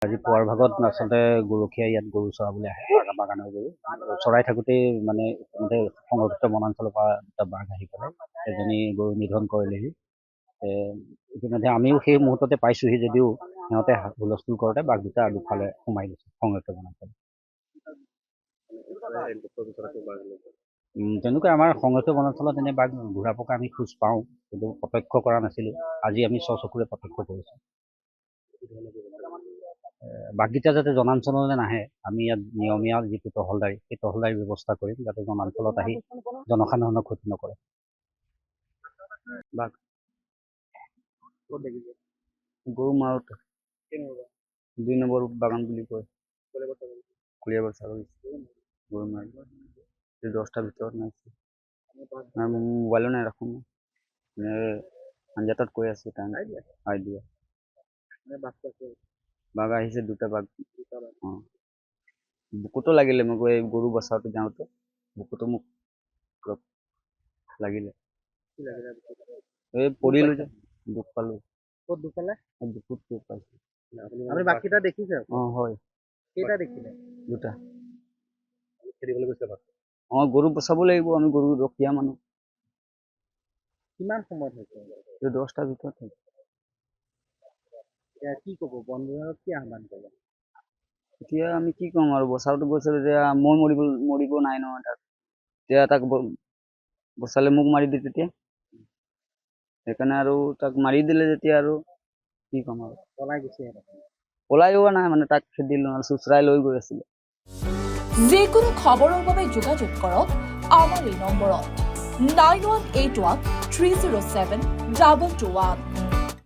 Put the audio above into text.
আজি পুৱাৰ ভাগত আচলতে গৰখীয়াই ইয়াত গৰু চৰাবলৈ আহে বাগানৰ গৰু চৰাই থাকোঁতেই মানে সংৰক্ষিত বনাঞ্চলৰ পৰা দুটা বাঘ আহি পেলাই এজনী গৰু নিধন কৰিলেহি। ইতিমধ্যে আমিও সেই মুহূৰ্ততে পাইছোঁহি যদিও সিহঁতে হুলস্থুল কৰোঁতে বাঘ দুটা দুফালে সোমাই গৈছে সংৰক্ষিত বনাঞ্চল। তেনেকৈ আমাৰ সংৰক্ষিত বনাঞ্চলত এনে বাঘ ঘূৰা পকা আমি খোজ পাওঁ, কিন্তু প্ৰত্যক্ষ কৰা নাছিলোঁ। আজি আমি স্বচকুৰে প্ৰত্যক্ষ কৰিছোঁ। বাঘকেইটা যাতে জনাঞ্চললৈ নাহে, আমি ইয়াত নিয়মীয়া যিটো টহলদাৰী, সেই টহলদাৰীৰ ব্যৱস্থা কৰিম যাতে জনাঞ্চলত আহি জনসাধাৰণক ক্ষতি নকৰে। বাঘ গৰু মাৰোঁতে 2 নম্বৰ বাগান বুলি কয়, কলিয়াবৰ চাগৈ গৰু মাৰি 10টাৰ ভিতৰত নাইছে। মোৰ মোবাইলো নাই ৰাখোঁ, আঞ্জাতত কৈ আছোঁ টাইম আইডিয়া। বাঘ আহিছে, 2টা বাঘ। অঁ, বুকুতো লাগিলে মোক এই গৰু বচাওঁতে যাওঁতে বুকুতো মোক অলপ লাগিলে। এই পৰিলোঁ যে দুখ পালোঁ। ক'ত দুখ পালে? বুকুত দুখ পাইছোঁ। আপুনি বাঘকেইটা দেখিছে? অঁ, হয়। কেইটা দেখিলে? 2টা। খেদিবলৈ গৈছিলে বাঘ? অঁ, গৰু বচাব লাগিব, আমি গৰু ৰখীয়া মানুহ। কিমান সময়ত হৈছে? 10টাৰ ভিতৰত হৈছে। এতিয়া কি ক'ব, বন বিভাগক কি আহ্বান কৰিব? এতিয়া আমি কি ক'ম আৰু, বচাওঁতে গৈছোঁ তেতিয়া মই মৰিব নাই নহয় তাক। এতিয়া তাক বচালে মোক মাৰি দিয়ে তেতিয়া। সেইকাৰণে আৰু তাক মাৰি দিলে যেতিয়া আৰু কি ক'ম আৰু। পলাই গুচি আহিলে? পলাই যোৱা নাই, মানে তাক খেদিলোঁ, চোঁচৰাই লৈ গৈ আছিলে। যিকোনো খবৰৰ বাবে যোগাযোগ কৰক আমাৰ এই নম্বৰত 9181 307 221।